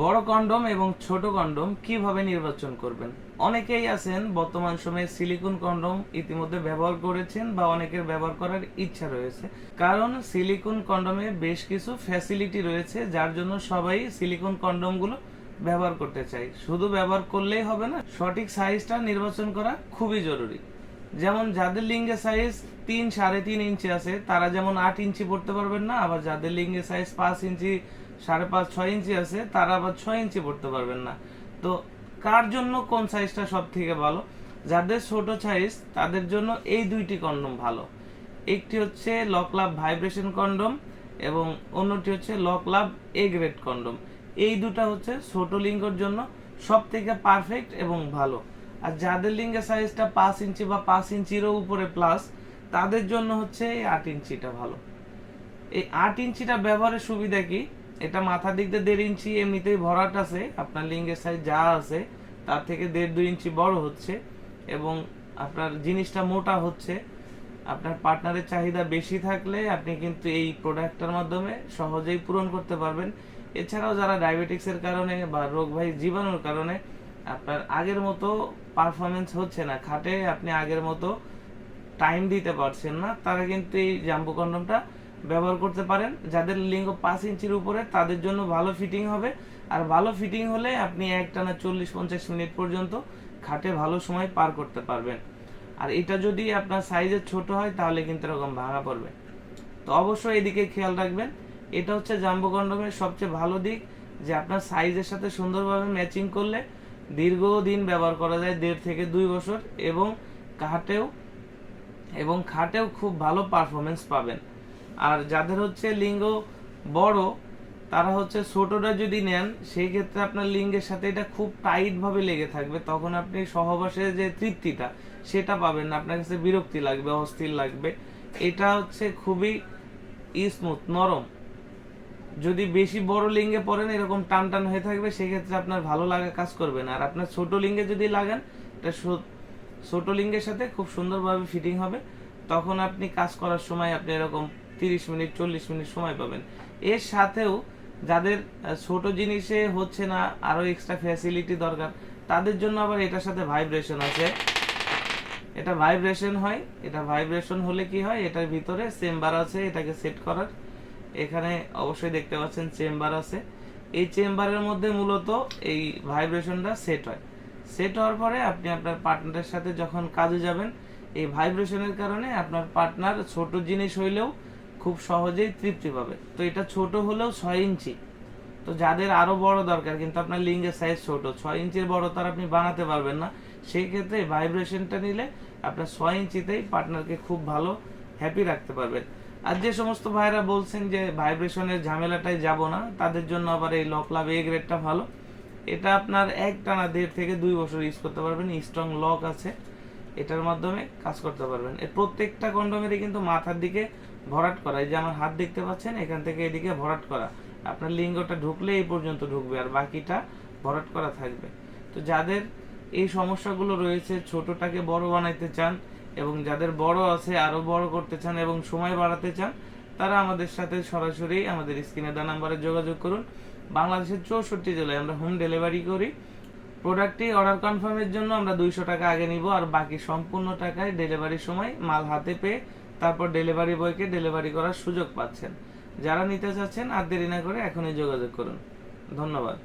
বড় কন্ডম এবং ছোট কন্ডম কিভাবে নির্বাচন করবেন? অনেকেই আছেন বর্তমান সময়ে সিলিকন কন্ডম ইতিমধ্যে ব্যবহার করেছেন বা অনেকের ব্যবহার করার ইচ্ছা রয়েছে, কারণ সিলিকন কন্ডমে বেশ কিছু ফ্যাসিলিটি রয়েছে যার জন্য সবাই সিলিকন কন্ডমগুলো ব্যবহার করতে চায়। শুধু ব্যবহার করলেই হবে না, সঠিক সাইজটা নির্বাচন করা খুবই জরুরি। যেমন যাদের লিঙ্গের সাইজ 3-3.5 ইঞ্চি আছে তারা যেমন 8 ইঞ্চি পড়তে পারবেন না, আবার যাদের লিঙ্গের সাইজ 5 ইঞ্চি, 5.5-6 ইঞ্চি আছে তারা আবার 6 ইঞ্চি পড়তে পারবেন না। তো কার জন্য কোন সাইজটা সব থেকে ভালো? যাদের ছোট সাইজ তাদের জন্য এই দুইটি কন্ডম ভালো। একটি হচ্ছে লক লাভ ভাইব্রেশন কন্ডম এবং অন্যটি হচ্ছে lock love A grade condom. এই দুটা হচ্ছে ছোট লিঙ্গের জন্য সব থেকে পারফেক্ট এবং ভালো। আর যাদের লিঙ্গের সাইজটা 5 ইঞ্চি বা 5 ইঞ্চিরও উপরে প্লাস, তাদের জন্য হচ্ছে এই 8 ইঞ্চিটা ভালো। এই 8 ইঞ্চিটা ব্যবহারের সুবিধা কি? এটা মাথার দিক দিয়ে 1.5 ইঞ্চি এমনিতেই ভরাট আছে, আপনার লিঙ্গের সাইজ যা আছে তার থেকে 1.5-2 ইঞ্চি বড় হচ্ছে এবং আপনার জিনিসটা মোটা হচ্ছে। আপনার পার্টনারের চাহিদা বেশি থাকলে আপনি কিন্তু এই প্রোডাক্টটার মাধ্যমে সহজেই পূরণ করতে পারবেন। এছাড়াও যারা ডায়াবেটিক্সের কারণে বা রোগবাহী জীবাণুর কারণে আপনার আগের মতো পারফরমেন্স হচ্ছে না, খাটে আপনি আগের মতো টাইম দিতে পারছেন না, তারা কিন্তু এই জাম্বো কন্ডমটা ব্যবহার করতে পারেন। যাদের লিঙ্গ 5 ইঞ্চির উপরে তাদের জন্য ভালো ফিটিং হবে। আর ভালো ফিটিং হলে আপনি একটানা 40-50 মিনিট পর্যন্ত খাটে ভালো সময় পার করতে পারবেন। আর এটা যদি আপনার সাইজের ছোট হয় তাহলে কিন্তু এরকম ভাঙা পড়বে। তো অবশ্যই এদিকে খেয়াল রাখবেন। এটা হচ্ছে জাম্বো কন্ডমের সবচেয়ে ভালো দিক যে আপনার সাইজের সাথে সুন্দরভাবে ম্যাচিং করলে দীর্ঘদিন ব্যবহার করা যায়, 1.5 থেকে 2 বছর, এবং খাটেও খুব ভালো পারফরমেন্স পাবেন। আর যাদের হচ্ছে লিঙ্গ বড় তারা হচ্ছে ছোটটা যদি নেন সেই ক্ষেত্রে আপনার লিঙ্গের সাথে এটা খুব টাইট ভাবে লেগে থাকবে, তখন আপনি সহবাসের যে তৃপ্তিটা সেটা পাবেন না, আপনার কাছে বিরক্তি লাগবে, অস্থির লাগবে। এটা হচ্ছে খুবই স্মুথ, নরম। যদি বেশি বড় লিঙ্গে পড়েন এরকম টান টান হয়ে থাকবে, সেক্ষেত্রে আপনার ভালো লাগা কাজ করবে না। আর আপনার ছোট লিঙ্গে যদি লাগান, এটা ছোট লিঙ্গের সাথে খুব সুন্দরভাবে ফিটিং হবে, তখন আপনি কাজ করার সময় আপনি এরকম 30-40 মিনিট সময় পাবেন। এর সাথেও যাদের ছোট জিনিসে হচ্ছে না, আরো এক্সট্রা ফ্যাসিলিটি দরকার, তাদের জন্য আবার এটার সাথে ভাইব্রেশন আছে। এটা ভাইব্রেশন হয়, এটা ভাইব্রেশন হলে কি হয়, এটার ভিতরে চেম্বার আছে এটাকে সেট করার। এখানে অবশ্যই দেখতে পাচ্ছেন চেম্বার আছে। এই চেম্বারের মধ্যে মূলত এই ভাইব্রেশনটা সেট হয়। সেট হওয়ার পরে আপনি আপনার পার্টনারের সাথে যখন কাজে যাবেন, এই ভাইব্রেশনের কারণে আপনার পার্টনার ছোট জিনিস হইলেও খুব সহজেই তৃপ্তি পাবে। তো এটা ছোট হলেও 6 ইঞ্চি। তো যাদের আরো বড় দরকার কিন্তু আপনার লিঙ্গের সাইজ ছোট, 6 ইঞ্চির বড় তার আপনি বানাতে পারবেন না, সেই ক্ষেত্রে ভাইব্রেশনটা নিলে আপনার 6 ইঞ্চিতেই পার্টনারকে খুব ভালো হ্যাপি রাখতে পারবেন। আর যে সমস্ত ভাইরা বলছেন যে ভাইব্রেশনের ঝামেলাটাই যাব না, তাদের জন্য আবার এই লক লাভ এ গ্রেডটা ভালো। এটা আপনার একটানা 1.5 থেকে 2 বছর ইউজ করতে পারবেন, স্ট্রং লক আছে, এটার মাধ্যমে কাজ করতে পারবেন। এর প্রত্যেকটা কন্ডোমেরই কিন্তু মাথার দিকে ভরাট করা, এই যে আমার হাত দেখতে পাচ্ছেন এখান থেকে এদিকে ভরাট করা, আপনার লিঙ্গটা ঢুকলে এই পর্যন্ত ঢুকবে আর বাকিটা ভরাট করা থাকবে। তো যাদের এই সমস্যাগুলো রয়েছে, ছোটটাকে বড় বানাইতে চান এবং যাদের বড় আছে আরো বড় করতে চান এবং সময় বাড়াতে চান, তারা আমাদের সাথে সরাসরি আমাদের স্ক্রিনে দেওয়া নাম্বারে যোগাযোগ করুন। বাংলাদেশের 64 জেলায় আমরা হোম ডেলিভারি করি। প্রোডাক্টটি অর্ডার কনফার্মের জন্য আমরা 200 টাকা আগে নিব, আর বাকি সম্পূর্ণ টাকায় ডেলিভারির সময় মাল হাতে পেয়ে তারপর ডেলিভারি বয়কে ডেলিভারি করার সুযোগ পাচ্ছেন। যারা নিতে চাচ্ছেন আর দেরি না করে এখনই যোগাযোগ করুন। ধন্যবাদ।